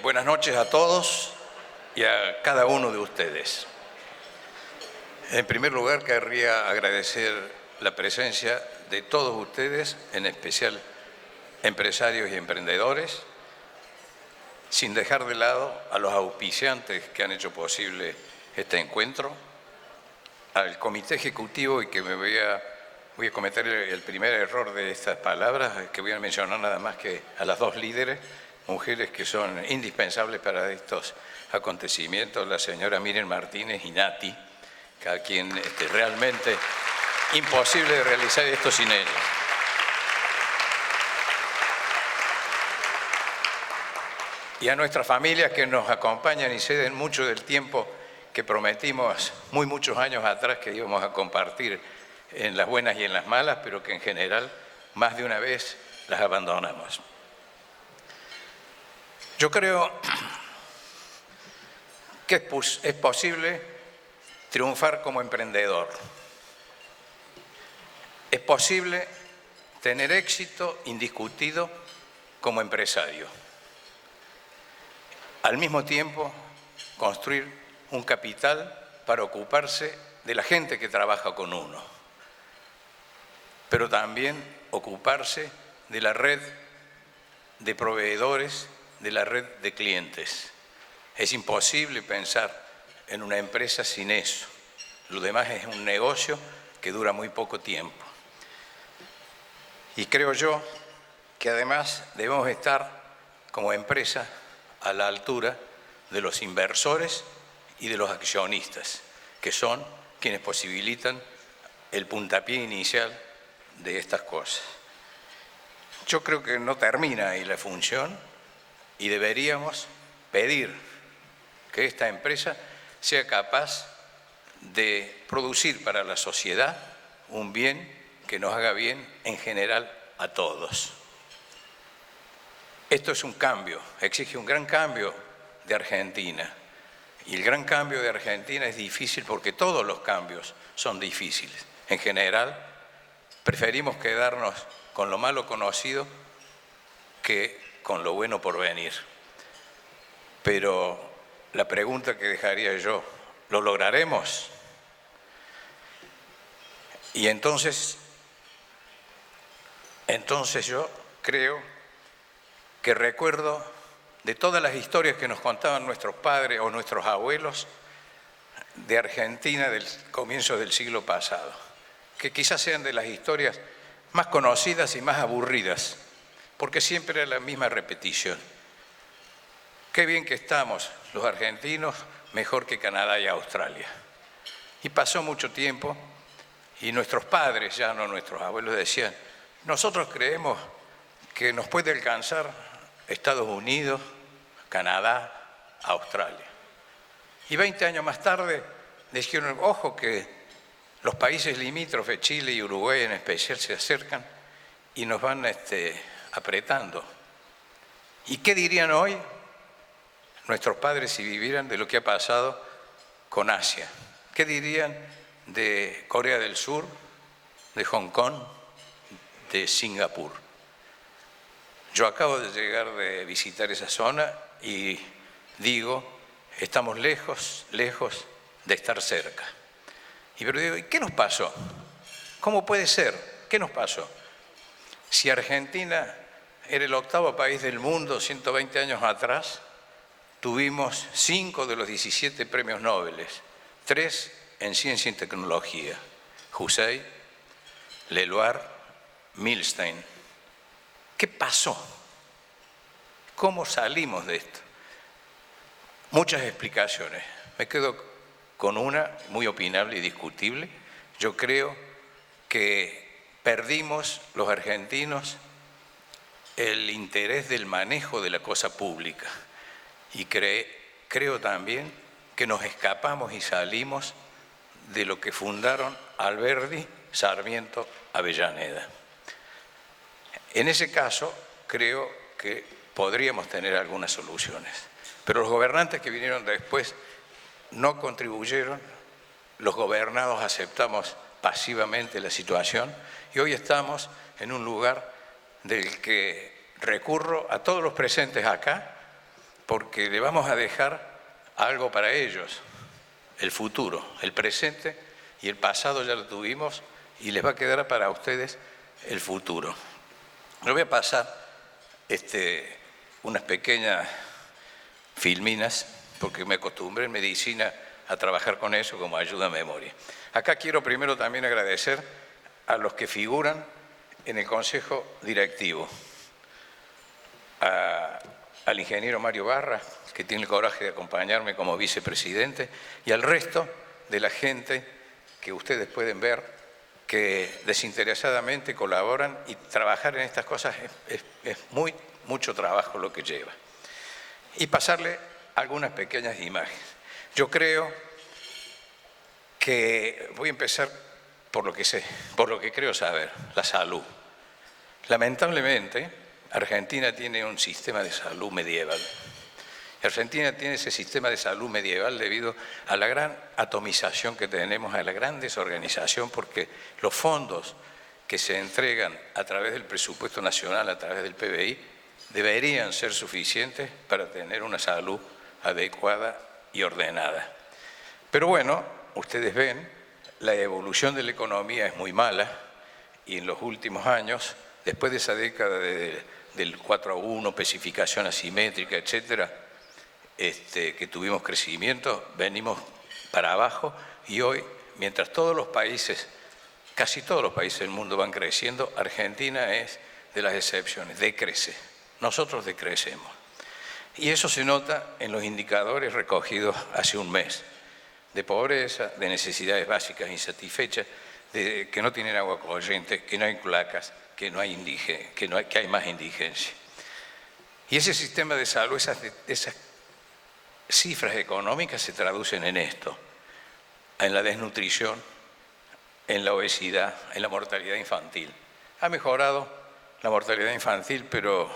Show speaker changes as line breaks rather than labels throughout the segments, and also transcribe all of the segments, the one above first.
Buenas noches a todos y a cada uno de ustedes. En primer lugar, querría agradecer la presencia de todos ustedes, en especial empresarios y emprendedores, sin dejar de lado a los auspiciantes que han hecho posible este encuentro, al comité ejecutivo, y que voy a cometer el primer error de estas palabras, que voy a mencionar nada más que a las dos líderes, mujeres que son indispensables para estos acontecimientos, la señora Miren Martínez y Nati, a quien realmente imposible de realizar esto sin ellas. Y a nuestras familias que nos acompañan y ceden mucho del tiempo que prometimos muchos años atrás que íbamos a compartir en las buenas y en las malas, pero que en general más de una vez las abandonamos. Yo creo que es posible triunfar como emprendedor. Es posible tener éxito indiscutido como empresario. Al mismo tiempo, construir un capital para ocuparse de la gente que trabaja con uno, pero también ocuparse de la red de proveedores, de la red de clientes. Es imposible pensar en una empresa sin eso. Lo demás es un negocio que dura muy poco tiempo. Y creo yo que además debemos estar como empresa a la altura de los inversores y de los accionistas, que son quienes posibilitan el puntapié inicial de estas cosas. Yo creo que no termina ahí la función y deberíamos pedir que esta empresa sea capaz de producir para la sociedad un bien que nos haga bien en general a todos. Esto es un cambio, exige un gran cambio de Argentina. Y el gran cambio de Argentina es difícil porque todos los cambios son difíciles. En general, preferimos quedarnos con lo malo conocido que con lo bueno por venir. Pero la pregunta que dejaría yo, ¿lo lograremos? Y entonces yo creo que recuerdo de todas las historias que nos contaban nuestros padres o nuestros abuelos de Argentina del comienzo del siglo pasado, que quizás sean de las historias más conocidas y más aburridas, porque siempre era la misma repetición. Qué bien que estamos los argentinos, mejor que Canadá y Australia. Y pasó mucho tiempo y nuestros padres, ya no nuestros abuelos, decían, nosotros creemos que nos puede alcanzar Estados Unidos, Canadá, Australia. Y 20 años más tarde dijeron, ojo que los países limítrofes, Chile y Uruguay en especial, se acercan y nos van apretando. ¿Y qué dirían hoy nuestros padres si vivieran de lo que ha pasado con Asia? ¿Qué dirían de Corea del Sur, de Hong Kong, de Singapur? Yo acabo de llegar de visitar esa zona y digo, estamos lejos de estar cerca. Pero digo, ¿y qué nos pasó? ¿Cómo puede ser? ¿Qué nos pasó? Si Argentina era el octavo país del mundo 120 años atrás, tuvimos 5 de los 17 premios Nobel, 3 en ciencia y tecnología, Hussein, Leloir, Milstein. ¿Qué pasó? ¿Cómo salimos de esto? Muchas explicaciones. Me quedo con una muy opinable y discutible. Yo creo que perdimos los argentinos el interés del manejo de la cosa pública y creo también que nos escapamos y salimos de lo que fundaron Alberdi, Sarmiento, Avellaneda. En ese caso, creo que podríamos tener algunas soluciones. Pero los gobernantes que vinieron después no contribuyeron, los gobernados aceptamos pasivamente la situación y hoy estamos en un lugar del que recurro a todos los presentes acá porque le vamos a dejar algo para ellos, el futuro, el presente y el pasado ya lo tuvimos y les va a quedar para ustedes el futuro. Le voy a pasar unas pequeñas filminas, porque me acostumbré en medicina a trabajar con eso como ayuda a memoria. Acá quiero primero también agradecer a los que figuran en el Consejo Directivo, al ingeniero Mario Barra, que tiene el coraje de acompañarme como vicepresidente, y al resto de la gente que ustedes pueden ver que desinteresadamente colaboran, y trabajar en estas cosas es mucho trabajo lo que lleva. Y pasarle algunas pequeñas imágenes. Yo creo que voy a empezar por lo que sé, por lo que creo saber, la salud. Lamentablemente, Argentina tiene un sistema de salud medieval. Argentina tiene ese sistema de salud medieval debido a la gran atomización que tenemos, a la gran desorganización, porque los fondos que se entregan a través del presupuesto nacional, a través del PBI, deberían ser suficientes para tener una salud adecuada y ordenada. Pero bueno, ustedes ven, la evolución de la economía es muy mala y en los últimos años, después de esa década del 4-1, especificación asimétrica, etcétera, que tuvimos crecimiento, venimos para abajo y hoy, mientras todos los países, casi todos los países del mundo van creciendo, Argentina es de las excepciones, decrece. Nosotros decrecemos. Y eso se nota en los indicadores recogidos hace un mes, de pobreza, de necesidades básicas insatisfechas, de que no tienen agua corriente, que no hay placas, que hay más indigencia. Y ese sistema de salud, esas cifras económicas se traducen en esto, en la desnutrición, en la obesidad, en la mortalidad infantil. Ha mejorado la mortalidad infantil, pero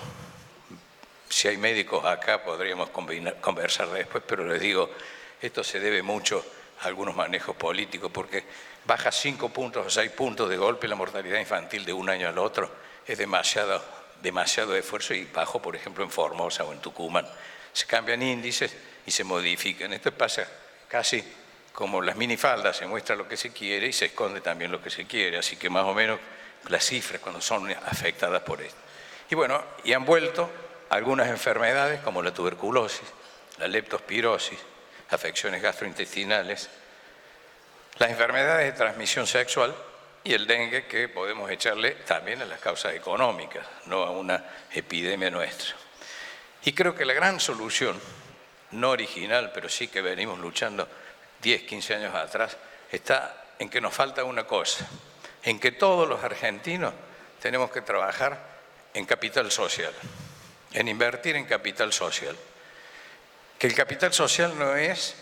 si hay médicos acá podríamos conversar después, pero les digo, esto se debe mucho a algunos manejos políticos, porque baja 5 puntos o 6 puntos de golpe la mortalidad infantil de un año al otro. Es demasiado esfuerzo y bajo, por ejemplo, en Formosa o en Tucumán. Se cambian índices y se modifican. Esto pasa casi como las minifaldas, se muestra lo que se quiere y se esconde también lo que se quiere, así que más o menos las cifras cuando son afectadas por esto. Y bueno, y han vuelto algunas enfermedades como la tuberculosis, la leptospirosis, afecciones gastrointestinales, las enfermedades de transmisión sexual y el dengue, que podemos echarle también a las causas económicas, no a una epidemia nuestra. Y creo que la gran solución, no original, pero sí que venimos luchando 10, 15 años atrás, está en que nos falta una cosa, en que todos los argentinos tenemos que trabajar en capital social, en invertir en capital social. Que el capital social no es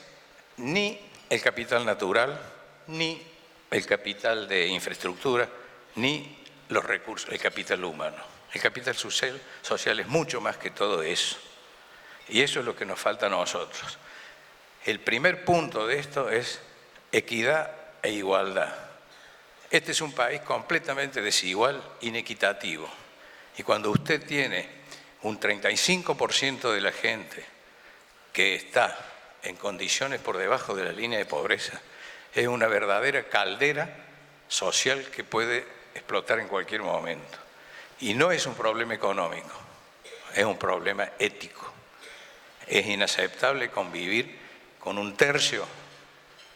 ni el capital natural, ni el capital de infraestructura, ni los recursos, el capital humano. El capital social es mucho más que todo eso. Y eso es lo que nos falta a nosotros. El primer punto de esto es equidad e igualdad. Este es un país completamente desigual, inequitativo. Y cuando usted tiene un 35% de la gente que está en condiciones por debajo de la línea de pobreza, es una verdadera caldera social que puede explotar en cualquier momento. Y no es un problema económico, es un problema ético. Es inaceptable convivir con un tercio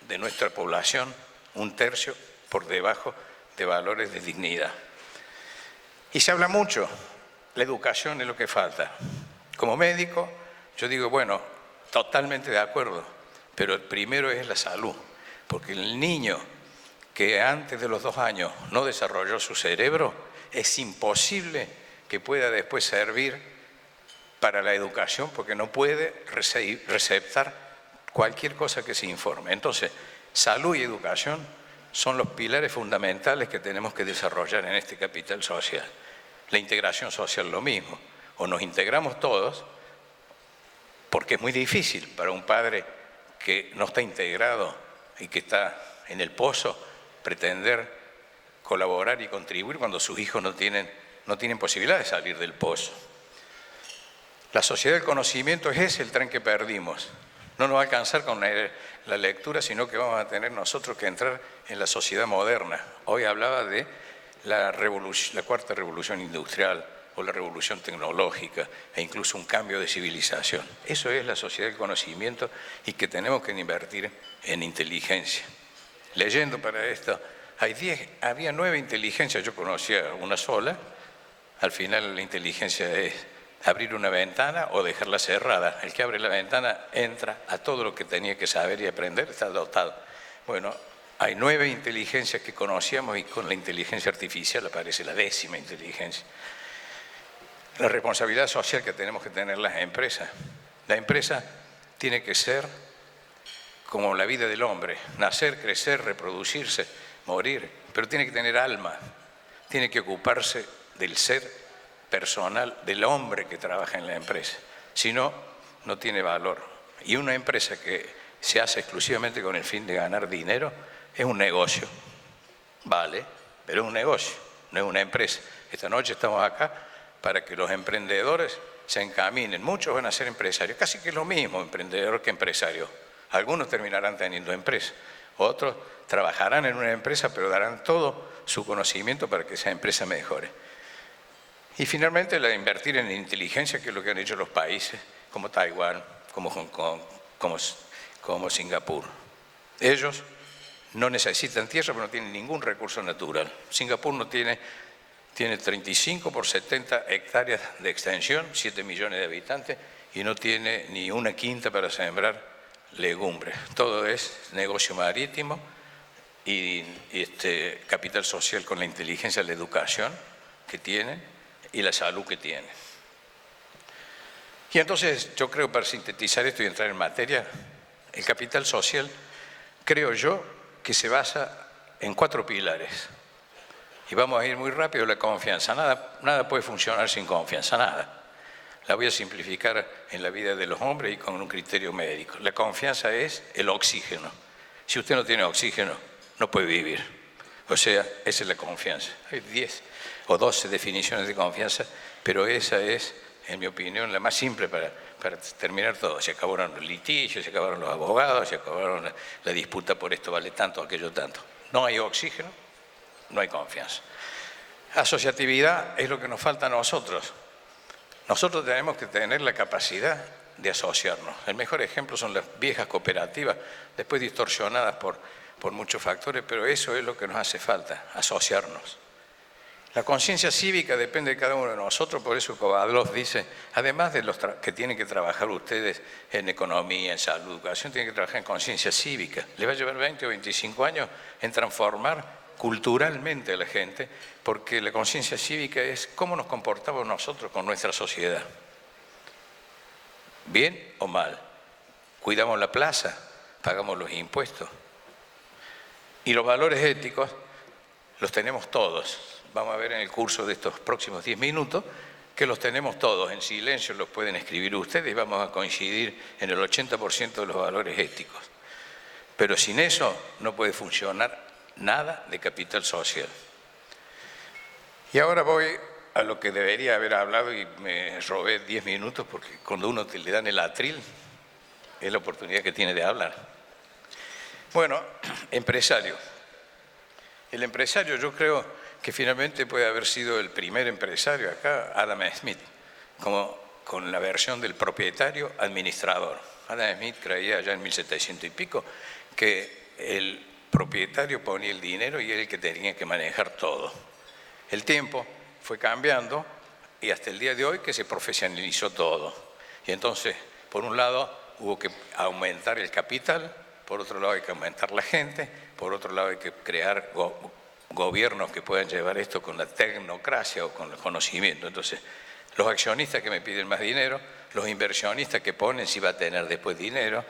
de nuestra población, un tercio por debajo de valores de dignidad. Y se habla mucho, la educación es lo que falta. Como médico, yo digo, bueno, totalmente de acuerdo, pero el primero es la salud, porque el niño que antes de los 2 años no desarrolló su cerebro, es imposible que pueda después servir para la educación, porque no puede receptar cualquier cosa que se informe. Entonces, salud y educación son los pilares fundamentales que tenemos que desarrollar en este capital social. La integración social lo mismo, o nos integramos todos, porque es muy difícil para un padre que no está integrado y que está en el pozo pretender colaborar y contribuir cuando sus hijos no tienen posibilidad de salir del pozo. La sociedad del conocimiento es el tren que perdimos. No nos va a alcanzar con la lectura, sino que vamos a tener nosotros que entrar en la sociedad moderna. Hoy hablaba de la cuarta revolución industrial o la revolución tecnológica e incluso un cambio de civilización. Eso es la sociedad del conocimiento y que tenemos que invertir en inteligencia. Leyendo para esto, había 9 inteligencias, yo conocía una sola. Al final la inteligencia es abrir una ventana o dejarla cerrada. El que abre la ventana entra a todo lo que tenía que saber y aprender, está dotado. Bueno, hay 9 inteligencias que conocíamos y con la inteligencia artificial aparece la 10ª inteligencia. La responsabilidad social que tenemos que tener las empresas. La empresa tiene que ser como la vida del hombre, nacer, crecer, reproducirse, morir, pero tiene que tener alma, tiene que ocuparse del ser personal del hombre que trabaja en la empresa. Si no, no tiene valor. Y una empresa que se hace exclusivamente con el fin de ganar dinero es un negocio. Vale, pero es un negocio, no es una empresa. Esta noche estamos acá para que los emprendedores se encaminen. Muchos van a ser empresarios, casi que es lo mismo emprendedor que empresario. Algunos terminarán teniendo empresa, otros trabajarán en una empresa, pero darán todo su conocimiento para que esa empresa mejore. Y finalmente la de invertir en inteligencia, que es lo que han hecho los países como Taiwán, como Hong Kong, como Singapur. Ellos no necesitan tierra, pero no tienen ningún recurso natural. Singapur no tiene 35 por 70 hectáreas de extensión, 7 millones de habitantes, y no tiene ni una quinta para sembrar legumbres. Todo es negocio marítimo y capital social con la inteligencia, la educación que tienen y la salud que tiene. Y entonces yo creo, para sintetizar esto y entrar en materia, el capital social, creo yo, que se basa en 4 pilares. Y vamos a ir muy rápido. La confianza. Nada puede funcionar sin confianza, nada. La voy a simplificar en la vida de los hombres y con un criterio médico. La confianza es el oxígeno. Si usted no tiene oxígeno, no puede vivir. O sea, esa es la confianza. Hay 10 o 12 definiciones de confianza, pero esa es, en mi opinión, la más simple para terminar todo. Se acabaron los litigios, se acabaron los abogados, se acabaron la disputa por esto vale tanto, aquello tanto. No hay oxígeno, no hay confianza. Asociatividad es lo que nos falta a nosotros. Nosotros tenemos que tener la capacidad de asociarnos. El mejor ejemplo son las viejas cooperativas, después distorsionadas por muchos factores, pero eso es lo que nos hace falta, asociarnos. La conciencia cívica depende de cada uno de nosotros, por eso Kovadlov dice, además de los que tienen que trabajar ustedes en economía, en salud, educación, tienen que trabajar en conciencia cívica. Les va a llevar 20 o 25 años en transformar culturalmente a la gente, porque la conciencia cívica es cómo nos comportamos nosotros con nuestra sociedad. ¿Bien o mal? Cuidamos la plaza, pagamos los impuestos. Y los valores éticos los tenemos todos. Vamos a ver en el curso de estos próximos 10 minutos que los tenemos todos. En silencio los pueden escribir ustedes y vamos a coincidir en el 80% de los valores éticos. Pero sin eso no puede funcionar nada de capital social. Y ahora voy a lo que debería haber hablado y me robé 10 minutos porque cuando uno le dan el atril es la oportunidad que tiene de hablar. Bueno, empresario. El empresario yo creo que finalmente puede haber sido el primer empresario acá, Adam Smith, como con la versión del propietario administrador. Adam Smith creía ya en 1700 y pico que el propietario ponía el dinero y era el que tenía que manejar todo. El tiempo fue cambiando y hasta el día de hoy que se profesionalizó todo. Y entonces, por un lado, hubo que aumentar el capital, por otro lado hay que aumentar la gente, por otro lado hay que crear gobiernos que puedan llevar esto con la tecnocracia o con el conocimiento. Entonces, los accionistas que me piden más dinero, los inversionistas que ponen si va a tener después dinero,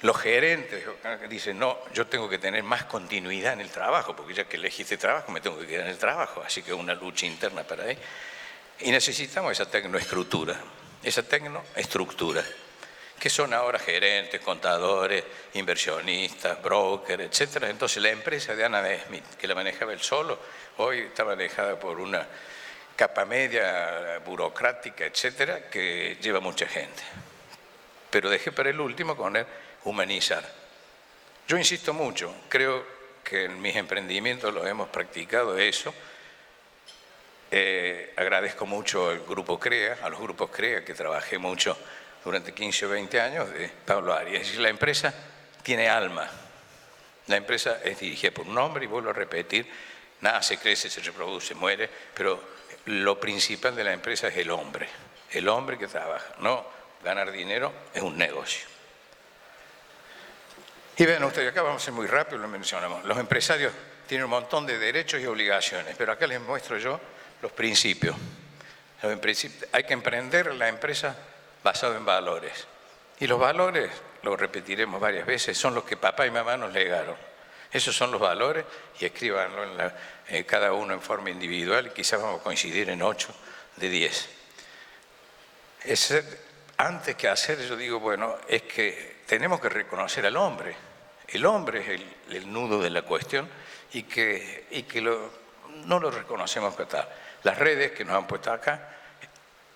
los gerentes que dicen, no, yo tengo que tener más continuidad en el trabajo, porque ya que elegí este trabajo me tengo que quedar en el trabajo, así que una lucha interna para ahí. Y necesitamos esa tecnoestructura, que son ahora gerentes, contadores, inversionistas, brokers, etc. Entonces la empresa de Adam Smith, que la manejaba él solo, hoy está manejada por una capa media, burocrática, etcétera, que lleva mucha gente. Pero dejé para el último con el humanizar. Yo insisto mucho, creo que en mis emprendimientos lo hemos practicado eso. Agradezco mucho al Grupo CREA, a los grupos CREA, que trabajé mucho durante 15 o 20 años, de Pablo Arias. Es decir, la empresa tiene alma. La empresa es dirigida por un hombre, y vuelvo a repetir, nace, crece, se reproduce, muere, pero lo principal de la empresa es el hombre que trabaja. No ganar dinero es un negocio. Y vean ustedes, acá vamos a ser muy rápido, lo mencionamos. Los empresarios tienen un montón de derechos y obligaciones, pero acá les muestro yo los principios. Hay que emprender la empresa basado en valores. Y los valores, lo repetiremos varias veces, son los que papá y mamá nos legaron. Esos son los valores, y escríbanlo cada uno en forma individual, y quizás vamos a coincidir en 8 de 10. Antes que hacer, yo digo, bueno, es que tenemos que reconocer al hombre. El hombre es el nudo de la cuestión, y que no lo reconocemos que está. Las redes que nos han puesto acá,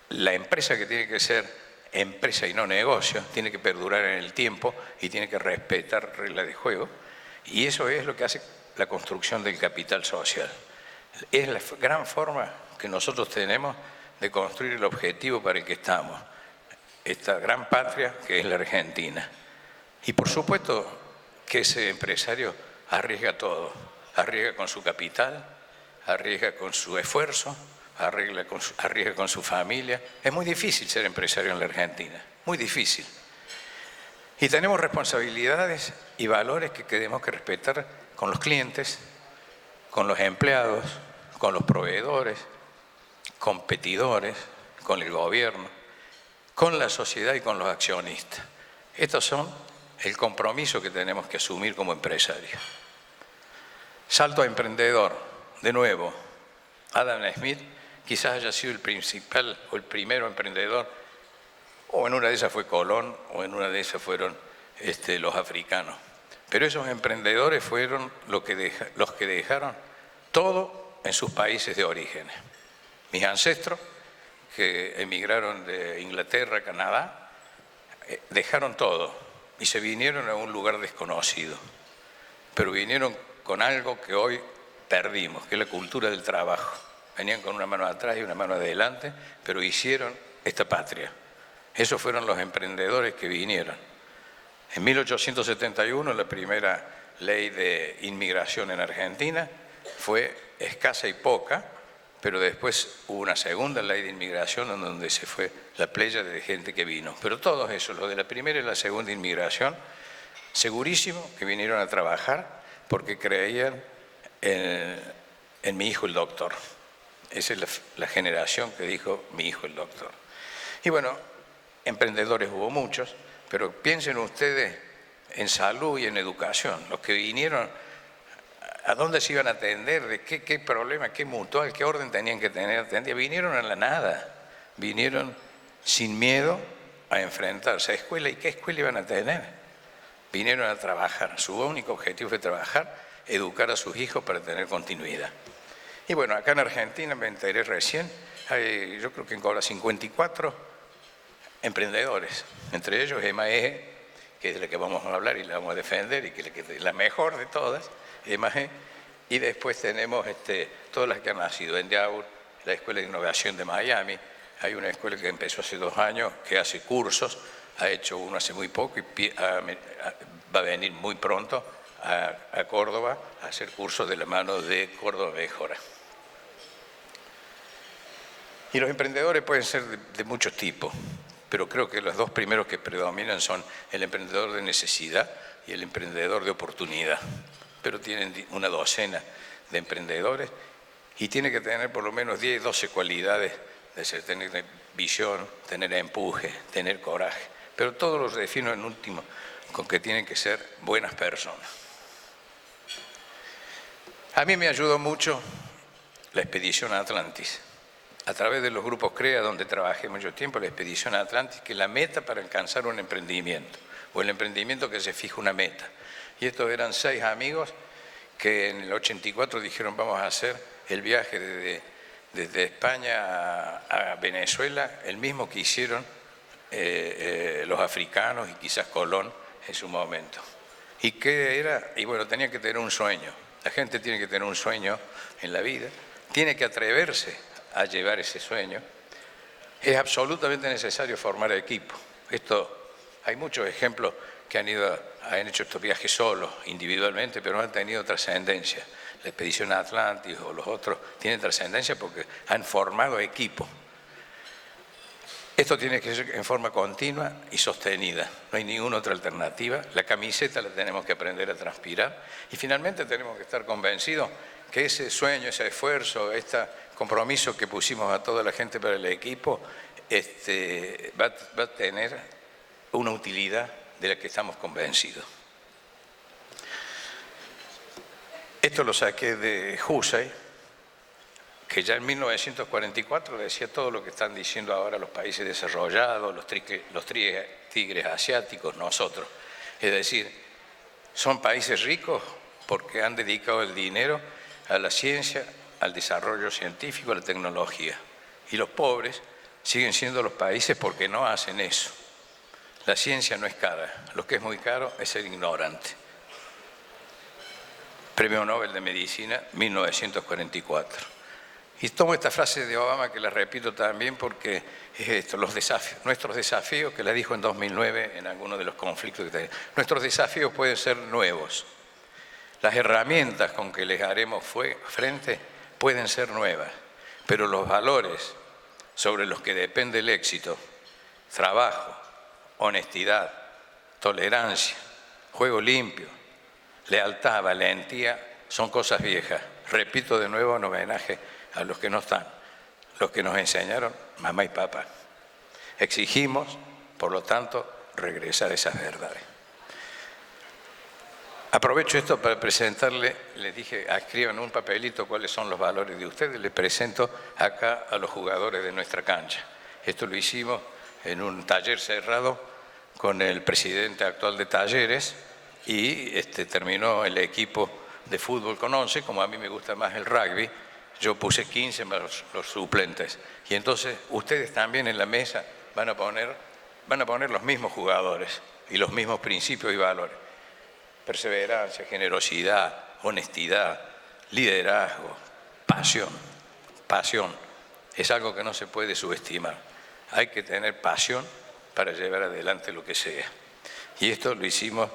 la empresa que tiene que ser empresa y no negocio, tiene que perdurar en el tiempo y tiene que respetar reglas de juego, y eso es lo que hace la construcción del capital social. Es la gran forma que nosotros tenemos de construir el objetivo para el que estamos, esta gran patria que es la Argentina. Y por supuesto que ese empresario arriesga todo, arriesga con su capital, arriesga con su esfuerzo, arriesga con su familia. Es muy difícil ser empresario en la Argentina, muy difícil. Y tenemos responsabilidades y valores que tenemos que respetar con los clientes, con los empleados, con los proveedores, competidores, con el gobierno, con la sociedad y con los accionistas. Estos son el compromiso que tenemos que asumir como empresarios. Salto a emprendedor. De nuevo, Adam Smith quizás haya sido el principal o el primero emprendedor, o en una de esas fue Colón, o en una de esas fueron los africanos. Pero esos emprendedores fueron los que dejaron todo en sus países de origen. Mis ancestros, que emigraron de Inglaterra a Canadá, dejaron todo y se vinieron a un lugar desconocido. Pero vinieron con algo que hoy perdimos, que es la cultura del trabajo. Venían con una mano atrás y una mano adelante, pero hicieron esta patria. Esos fueron los emprendedores que vinieron. En 1871, la primera ley de inmigración en Argentina fue escasa y poca, pero después hubo una segunda ley de inmigración en donde se fue la playa de gente que vino. Pero todos esos, los de la primera y la segunda inmigración, segurísimo que vinieron a trabajar porque creían en mi hijo el doctor. Esa es la generación que dijo mi hijo el doctor. Y bueno, emprendedores hubo muchos, pero piensen ustedes en salud y en educación. Los que vinieron, ¿a dónde se iban a atender? ¿De qué problema, qué mutual, qué orden tenían que tener? Vinieron a la nada, vinieron sin miedo a enfrentarse a escuela. ¿Y qué escuela iban a tener? Vinieron a trabajar. Su único objetivo fue trabajar, educar a sus hijos para tener continuidad. Y bueno, acá en Argentina me enteré recién, yo creo que en Cobra 54 emprendedores, entre ellos Emma Eje, que es de la que vamos a hablar y la vamos a defender, y que es la mejor de todas, Emma Eje, y después tenemos todas las que han nacido en Endeavor, la Escuela de Innovación de Miami. Hay una escuela que empezó hace 2 años, que hace cursos, ha hecho uno hace muy poco y va a venir muy pronto a Córdoba a hacer cursos de la mano de Córdoba Mejora. Y los emprendedores pueden ser de muchos tipos, pero creo que los 2 primeros que predominan son el emprendedor de necesidad y el emprendedor de oportunidad. Pero tienen una docena de emprendedores y tiene que tener por lo menos 10, 12 cualidades, de tener visión, tener empuje, tener coraje. Pero todos los defino en último con que tienen que ser buenas personas. A mí me ayudó mucho la expedición a Atlantis. A través de los grupos CREA, donde trabajé mucho tiempo, la expedición a Atlantis, que es la meta para alcanzar un emprendimiento, o el emprendimiento que se fija una meta. Y estos eran 6 amigos que en el 84 dijeron: vamos a hacer el viaje desde España a Venezuela, el mismo que hicieron los africanos y quizás Colón en su momento. ¿Y qué era? Y bueno, tenía que tener un sueño. La gente tiene que tener un sueño en la vida, tiene que atreverse a llevar ese sueño. Es absolutamente necesario formar equipo. Hay muchos ejemplos que han hecho estos viajes solos, individualmente, pero no han tenido trascendencia. La expedición Atlantis o los otros tienen trascendencia porque han formado equipo. Esto tiene que ser en forma continua y sostenida. No hay ninguna otra alternativa. La camiseta la tenemos que aprender a transpirar. Y finalmente tenemos que estar convencidos que ese sueño, ese esfuerzo, este compromiso que pusimos a toda la gente para el equipo, va a tener una utilidad de la que estamos convencidos. Esto lo saqué de Hussey, que ya en 1944 decía todo lo que están diciendo ahora los países desarrollados, los tigres asiáticos, nosotros. Es decir, son países ricos porque han dedicado el dinero a la ciencia, al desarrollo científico, a la tecnología. Y los pobres siguen siendo los países porque no hacen eso. La ciencia no es cara, lo que es muy caro es ser ignorante. Premio Nobel de Medicina, 1944. Y tomo esta frase de Obama que la repito también porque es esto, nuestros desafíos, que la dijo en 2009 en alguno de los conflictos que tenemos. Nuestros desafíos pueden ser nuevos. Las herramientas con que les haremos frente pueden ser nuevas, pero los valores sobre los que depende el éxito, trabajo, honestidad, tolerancia, juego limpio, lealtad, valentía, son cosas viejas. Repito de nuevo en homenaje a los que no están, los que nos enseñaron mamá y papá. Exigimos, por lo tanto, regresar a esas verdades. Aprovecho esto para presentarle, les dije, escriban un papelito cuáles son los valores de ustedes, les presento acá a los jugadores de nuestra cancha. Esto lo hicimos en un taller cerrado con el presidente actual de Talleres y terminó el equipo de fútbol con 11, como a mí me gusta más el rugby, yo puse 15 más los suplentes. Y entonces ustedes también en la mesa van a poner los mismos jugadores y los mismos principios y valores. Perseverancia, generosidad, honestidad, liderazgo, pasión. Pasión es algo que no se puede subestimar. Hay que tener pasión para llevar adelante lo que sea. Y esto lo hicimos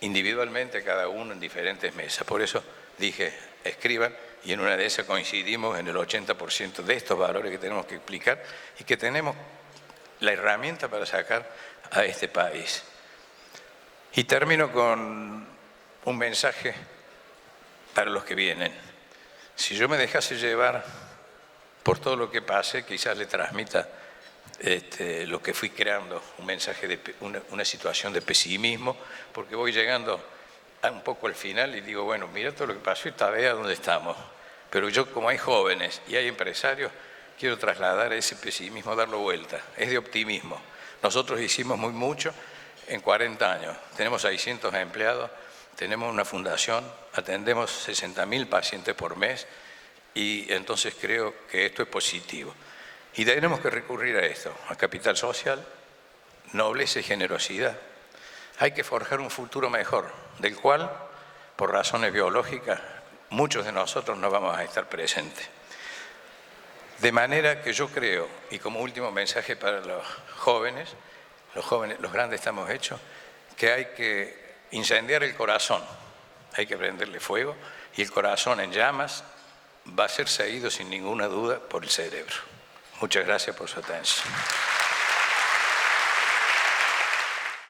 individualmente, cada uno en diferentes mesas. Por eso dije, escriban, y en una de esas coincidimos en el 80% de estos valores que tenemos que explicar y que tenemos la herramienta para sacar a este país. Y termino con un mensaje para los que vienen. Si yo me dejase llevar por todo lo que pase, quizás le transmita lo que fui creando, un mensaje de una situación de pesimismo, porque voy llegando un poco al final y digo, bueno, mira todo lo que pasó y vea dónde estamos. Pero yo, como hay jóvenes y hay empresarios, quiero trasladar ese pesimismo, darlo vuelta. Es de optimismo. Nosotros hicimos mucho en 40 años. Tenemos 600 empleados, tenemos una fundación, atendemos 60.000 pacientes por mes y entonces creo que esto es positivo. Y tenemos que recurrir a esto, a capital social, nobleza y generosidad. Hay que forjar un futuro mejor, del cual, por razones biológicas, muchos de nosotros no vamos a estar presentes. De manera que yo creo, y como último mensaje para los jóvenes, los grandes estamos hechos, que hay que incendiar el corazón, hay que prenderle fuego, y el corazón en llamas va a ser seguido sin ninguna duda por el cerebro. Muchas gracias por su atención.